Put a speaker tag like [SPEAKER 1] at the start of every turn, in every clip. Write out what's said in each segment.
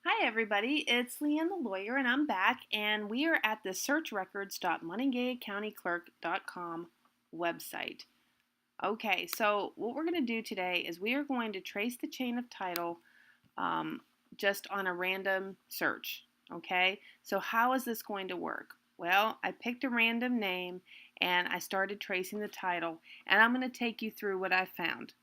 [SPEAKER 1] Hi everybody, it's Leanne the lawyer and I'm back and we are at the searchrecords.montaguecountyclerk.com website. Okay, so what we're going to do today is we are going to trace the chain of title um, just on a random search. Okay, so how is this going to work? Well, I picked a random name and I started tracing the title and I'm going to take you through what I found.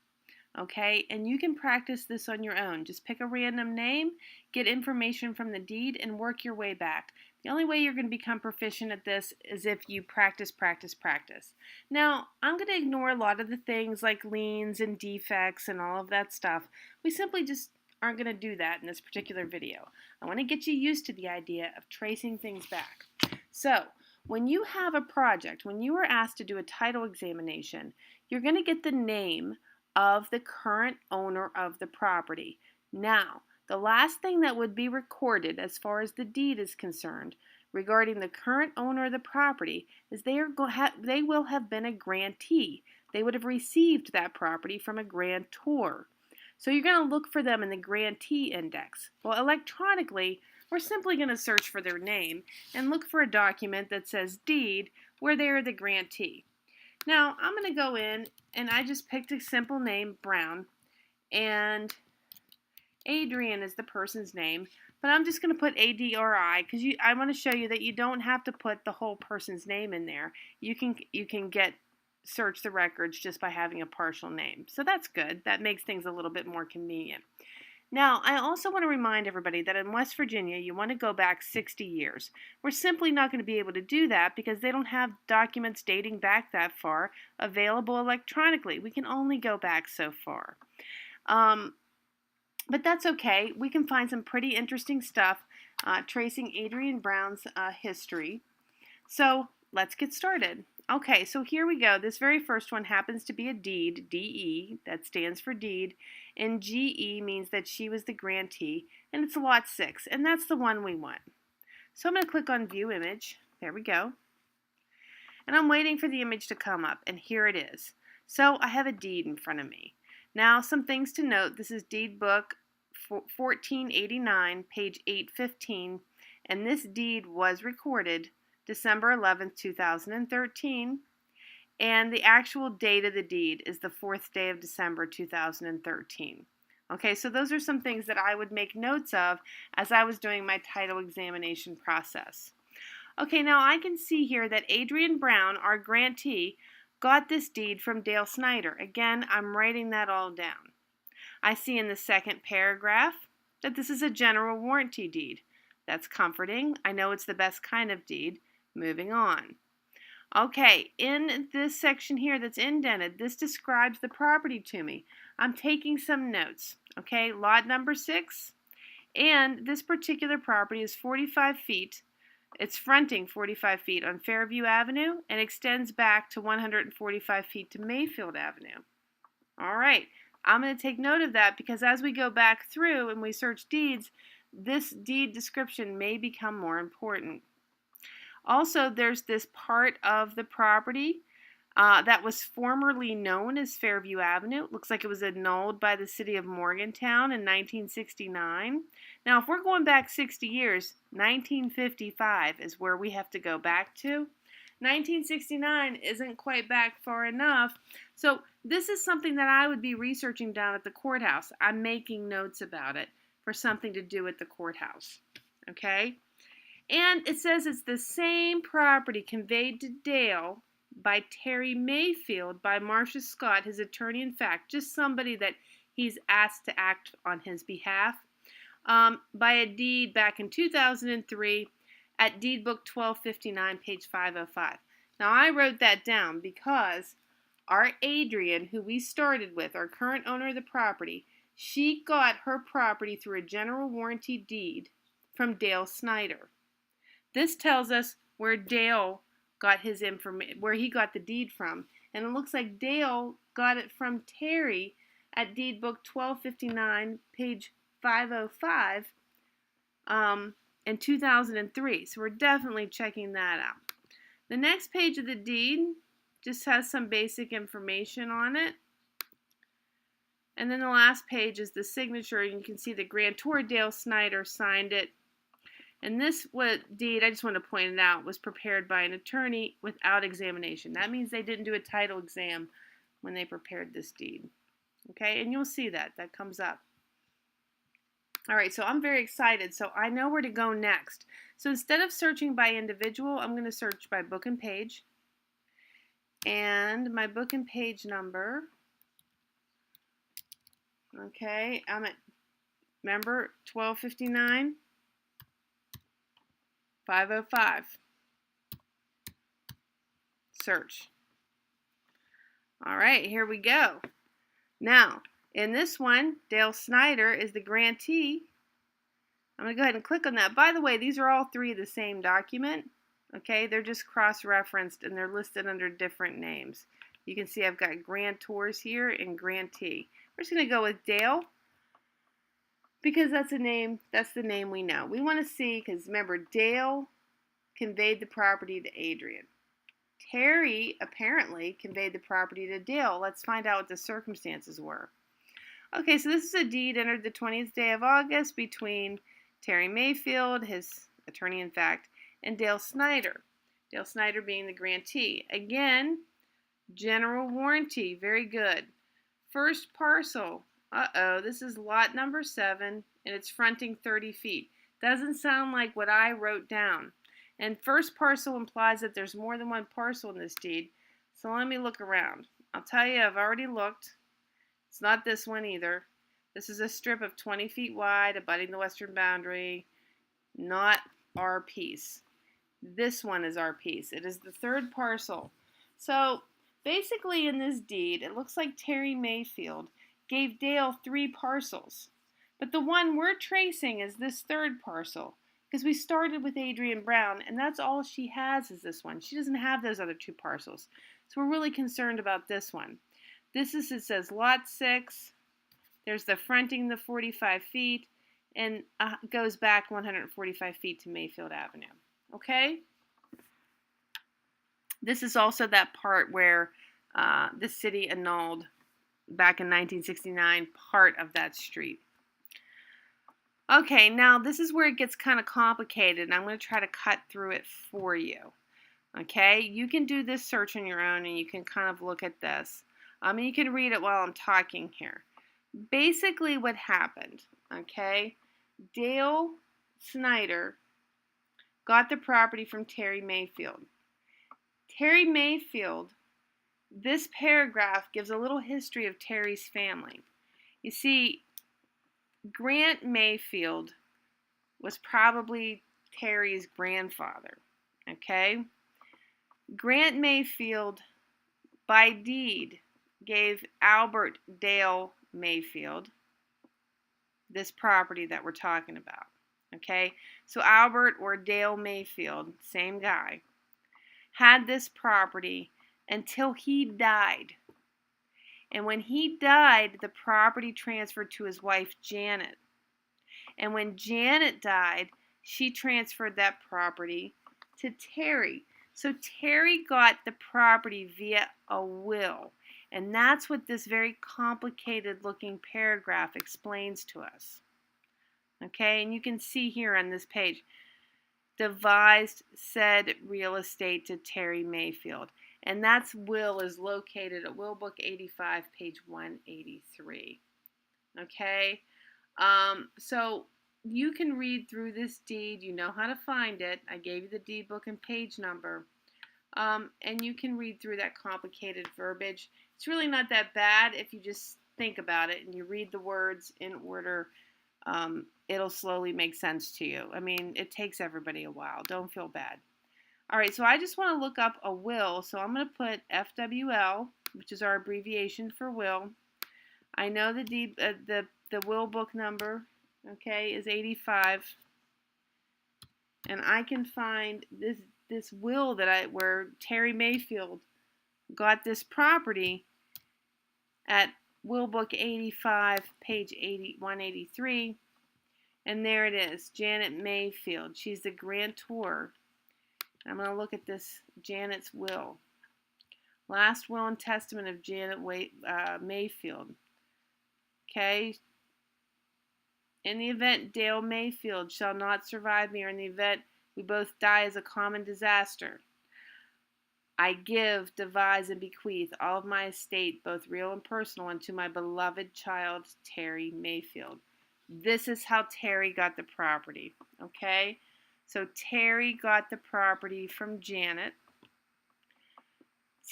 [SPEAKER 1] Okay, and you can practice this on your own. Just pick a random name, get information from the deed, and work your way back. The only way you're going to become proficient at this is if you practice, practice, practice. Now, I'm going to ignore a lot of the things like liens and defects and all of that stuff. We simply just aren't going to do that in this particular video. I want to get you used to the idea of tracing things back. So, when you have a project, when you are asked to do a title examination, you're going to get the name of the current owner of the property. Now, the last thing that would be recorded as far as the deed is concerned regarding the current owner of the property is they will have been a grantee. They would have received that property from a grantor. So you're going to look for them in the grantee index. Well, electronically, we're simply going to search for their name and look for a document that says deed where they are the grantee. Now, I'm going to go in and I just picked a simple name, Brown, and Adrian is the person's name, but I'm just going to put ADRI because I want to show you that you don't have to put the whole person's name in there. You can search the records just by having a partial name. So that's good. That makes things a little bit more convenient. Now, I also want to remind everybody that in West Virginia, you want to go back 60 years. We're simply not going to be able to do that because they don't have documents dating back that far available electronically. We can only go back so far. But that's okay. We can find some pretty interesting stuff tracing Adrian Brown's history. So let's get started. Okay, so here we go. This very first one happens to be a deed, DE, that stands for deed, and GE means that she was the grantee, and it's lot 6, and that's the one we want. So I'm going to click on View Image. There we go. And I'm waiting for the image to come up, and here it is. So I have a deed in front of me. Now, some things to note. This is Deed Book 1489, page 815, and this deed was recorded December 11th, 2013, and the actual date of the deed is the 4th day of December 2013. Okay, so those are some things that I would make notes of as I was doing my title examination process. Okay, now I can see here that Adrian Brown, our grantee, got this deed from Dale Snyder. Again, I'm writing that all down. I see in the second paragraph that this is a general warranty deed. That's comforting. I know it's the best kind of deed. Moving on. Okay, in this section here that's indented, this describes the property to me. I'm taking some notes. Okay, lot number 6, and this particular property is 45 feet. It's fronting 45 feet on Fairview Avenue and extends back to 145 feet to Mayfield Avenue. All right, I'm going to take note of that because as we go back through and we search deeds, this deed description may become more important. Also, there's this part of the property that was formerly known as Fairview Avenue. It looks like it was annulled by the city of Morgantown in 1969. Now, if we're going back 60 years, 1955 is where we have to go back to. 1969 isn't quite back far enough. So this is something that I would be researching down at the courthouse. I'm making notes about it for something to do at the courthouse. Okay? And it says it's the same property conveyed to Dale by Terry Mayfield by Marcia Scott, his attorney-in-fact, just somebody that he's asked to act on his behalf, by a deed back in 2003 at Deed Book 1259, page 505. Now, I wrote that down because our Adrian, who we started with, our current owner of the property, she got her property through a general warranty deed from Dale Snyder. This tells us where Dale got his information, where he got the deed from. And it looks like Dale got it from Terry at Deed Book 1259, page 505, in 2003. So we're definitely checking that out. The next page of the deed just has some basic information on it. And then the last page is the signature, and you can see the grantor, Dale Snyder, signed it. And this deed, I just want to point it out, was prepared by an attorney without examination. That means they didn't do a title exam when they prepared this deed. Okay, and you'll see that comes up. All right, so I'm very excited. So I know where to go next. So instead of searching by individual, I'm going to search by book and page. And my book and page number, okay, I'm at, remember, 1259, 505. Search. All right, here we go. Now, in this one, Dale Snyder is the grantee. I'm going to go ahead and click on that. By the way, these are all three the same document. Okay, they're just cross-referenced and they're listed under different names. You can see I've got grantors here and grantee. We're just going to go with Dale because that's the name we know. We want to see, because remember, Dale conveyed the property to Adrian. Terry apparently conveyed the property to Dale. Let's find out what the circumstances were. Okay, so this is a deed entered the 20th day of August between Terry Mayfield, his attorney in fact, and Dale Snyder. Dale Snyder being the grantee. Again, general warranty. Very good. First parcel. This is lot number 7, and it's fronting 30 feet. Doesn't sound like what I wrote down. And first parcel implies that there's more than one parcel in this deed. So let me look around. I'll tell you, I've already looked. It's not this one either. This is a strip of 20 feet wide, abutting the western boundary. Not our piece. This one is our piece. It is the third parcel. So basically in this deed, it looks like Terry Mayfield gave Dale 3 parcels. But the one we're tracing is this third parcel, because we started with Adrian Brown, and that's all she has is this one. She doesn't have those other 2 parcels. So we're really concerned about this one. This is, it says lot 6. There's the fronting the 45 feet, and goes back 145 feet to Mayfield Avenue. Okay? This is also that part where the city annulled, back in 1969, part of that street. Okay, now this is where it gets kind of complicated, and I'm going to try to cut through it for you. Okay, you can do this search on your own, and you can kind of look at this. And you can read it while I'm talking here. Basically what happened, okay, Dale Snyder got the property from Terry Mayfield. Terry Mayfield, this paragraph gives a little history of Terry's family. You see, Grant Mayfield was probably Terry's grandfather, okay? Grant Mayfield, by deed, gave Albert Dale Mayfield this property that we're talking about, okay? So Albert or Dale Mayfield, same guy, had this property until he died. And when he died, the property transferred to his wife, Janet. And when Janet died, she transferred that property to Terry. So Terry got the property via a will. And that's what this very complicated looking paragraph explains to us. Okay, and you can see here on this page, devised said real estate to Terry Mayfield. And that's will is located at Will Book 85, page 183. Okay, so you can read through this deed. You know how to find it. I gave you the deed book and page number. And you can read through that complicated verbiage. It's really not that bad if you just think about it and you read the words in order. It'll slowly make sense to you. I mean, it takes everybody a while. Don't feel bad. All right, so I just want to look up a will. So I'm going to put FWL, which is our abbreviation for will. I know the will book number, okay, is 85. And I can find this will where Terry Mayfield got this property at Will Book 85, page 183. And there it is, Janet Mayfield. She's the grantor. I'm going to look at this Janet's will. Last will and testament of Janet Mayfield. Okay? In the event Dale Mayfield shall not survive me, or in the event we both die as a common disaster, I give, devise, and bequeath all of my estate, both real and personal, unto my beloved child, Terry Mayfield. This is how Terry got the property, okay? So Terry got the property from Janet.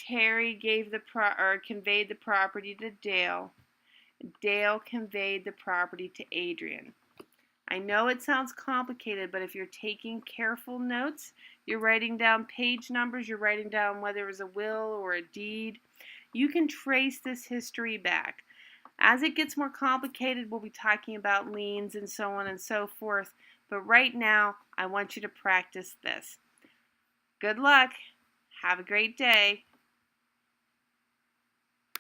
[SPEAKER 1] Terry conveyed the property to Dale. Dale conveyed the property to Adrian. I know it sounds complicated, but if you're taking careful notes, you're writing down page numbers, you're writing down whether it was a will or a deed, you can trace this history back. As it gets more complicated, we'll be talking about liens and so on and so forth, but right now, I want you to practice this. Good luck. Have a great day.